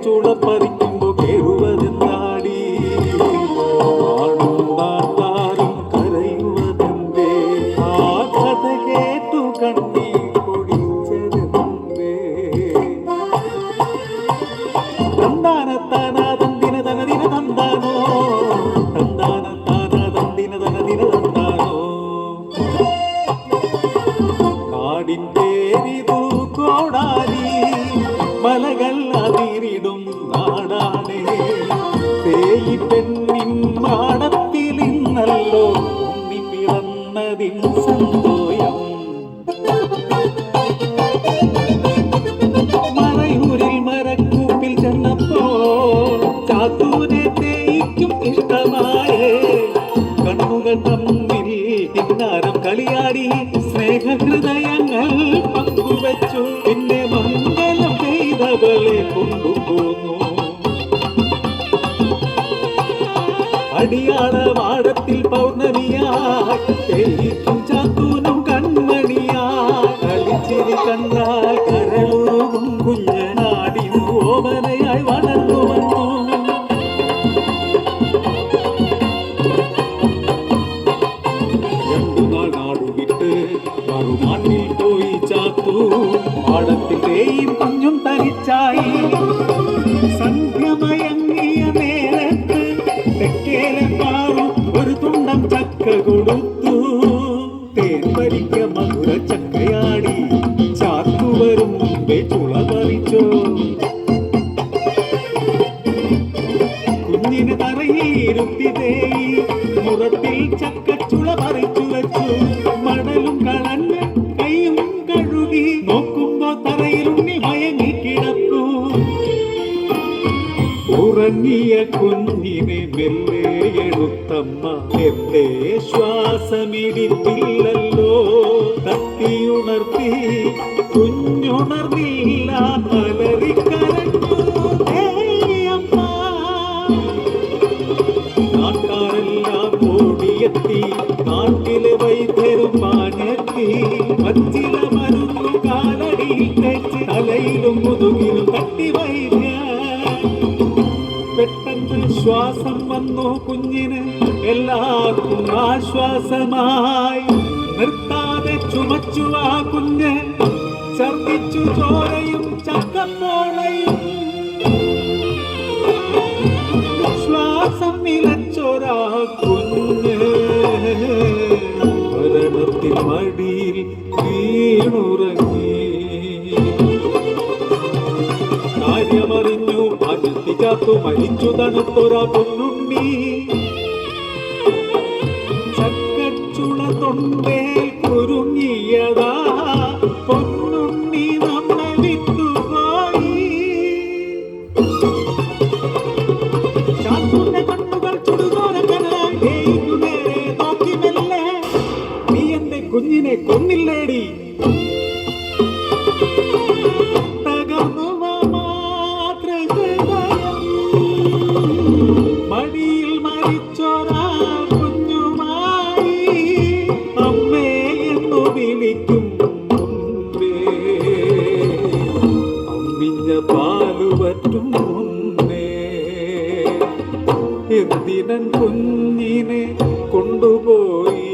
ചുളപ്പറിക്കുമ്പോ കേറുവതെന്താടി നാട്ടാരും കരയുവതെന്തേ ആ കഥ കേട്ടു കണ്ണീർ പൊടിച്ചതെന്തേ തന്താനത്താനാ തന്തിന തനതിന തന്താനോ തന്താനത്താനാ തന്തിന തനതിന തന്താനോ നാടിൻ പേരിതു കോടാലി മലകൾ അതിരിടും നാടാണേ തേയി പെണ്ണിൻ മാടത്തിൽ ഇന്നല്ലോ ഉണ്ണി പിറന്നതിൻ സന്തോഷം മറയൂരിൽ മരക്കൂപ്പിൽ ചെന്നപ്പോ ചാത്തൂനെ തേയിക്കും ഇഷ്ടമായേ കണ്ണുകൾ തമ്മിൽ കിന്നാരം കളിയാടി സ്നേഹഹൃദയങ്ങൾ പങ്കുവച്ചു പിന്നെ മംഗലം ചെയ്തവളെ കൊണ്ടുപോന്നു അടിയാള വാടത്തിൽ പൗർണമിയായി തേയിക്കും ചാത്തൂനും കൺമണിയായി കളിച്ചിരി കണ്ടാൽ കരളുരുകും കുഞ്ഞനാടിനു ഓമനയായി വളർന്നു വന്നു മറുനാട്ടിൽ പോയി ചാത്തു പാടത്തിന്റെയും കുഞ്ഞും തനിച്ചായി സന്ധ്യമയങ്ങിയ നേരത്ത് തെക്കേലെ പാറും ഒരു തുണ്ടം ചക്ക കൊടുത്തു തേൻ പരിക്ക മധുര ചക്കയാടി ചാത്തു വരും മുമ്പേ ചുള പറിച്ചോ കുഞ്ഞിന് തറയിരുത്തി തേയി മുറത്തിൽ ചക്കച്ചുള പറിച്ചു വച്ചു മടലും കളഞ്ഞ് കൈയും കഴുകി നോക്കുമ്പോ തറയിലുണ്ണി മയങ്ങി കിടക്കൂ ഉറങ്ങിയ കുഞ്ഞിനെ മെല്ലെ എടുത്തമ്മ എന്റെ ശ്വാസമിടിപ്പില്ലല്ലോ തട്ടിയുണർത്തി കുഞ്ഞുണർന്നില്ല പലരിക്കരഞ്ഞു നാട്ടാരെല്ലാം ഓടിയെത്തി നാട്ടിലെ വൈദ്യരും പാഞ്ഞെത്തി പച്ചില മരുന്നു കാലടിയിൽ തേച്ച് തലയിലും മുതുകിലും തട്ടി വൈദ്യ പെട്ടെന്ന് ശ്വാസം വന്നു കുഞ്ഞിന് എല്ലാവർക്കും ആശ്വാസമായി നിർത്താതെ ചുമച്ചു ആ കുഞ്ഞ് ഛർദിച്ചു ചോരയും ചക്കപ്പോളയും ശ്വാസം നിലച്ചൊരാ കുഞ്ഞ് മരണത്തിൻ മടിയിൽ വീണുറങ്ങി കാര്യമറിഞ്ഞു അതിർത്തി കാത്തു മരിച്ചു തണുത്തൊരാ പൊന്നുണ്ണി ചക്കച്ചുള തൊണ്ടേൽ കുരുങ്ങിയതാ പൊന്നുണ്ണി നമ്മെ വിട്ടുപോയി ചാത്തൂന്റെ കണ്ണുകൾ ചുടുകോരക്കനായി നേരെ നോക്കി മെല്ലെ നീ എന്റെ കുഞ്ഞിനെ കൊന്നില്ലേടി മടിയിൽ മരിച്ചോരാ കുഞ്ഞുമായി അമ്മേ എന്നു വിളിക്കും മുമ്പേ അമ്മിഞ്ഞ പാലു പറ്റും മുന്നേ എന്തിനൻ കുഞ്ഞിനെ കൊണ്ടുപോയി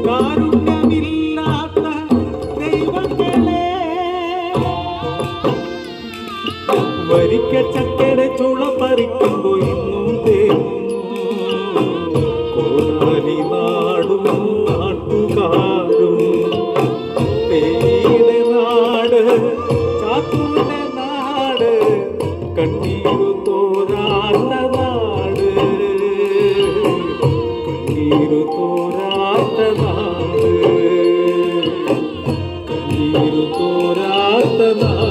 കാരുണ്യമില്ലാത്ത ദൈവങ്ങളെ വരിക്ക ചക്കയുടെ ചുള പറിക്കുമ്പോ ഇന്നും തേങ്ങുന്നു കോടാലി നാടും നാട്ടുകാരും തേയിലെ നാട് ചാത്തൂന്റെ നാട് കണ്ണീരു തോരാത്ത നാട് കണ്ണീരു തോരാത്ത നാട് കണ്ണീരു തോരാത്ത നാട്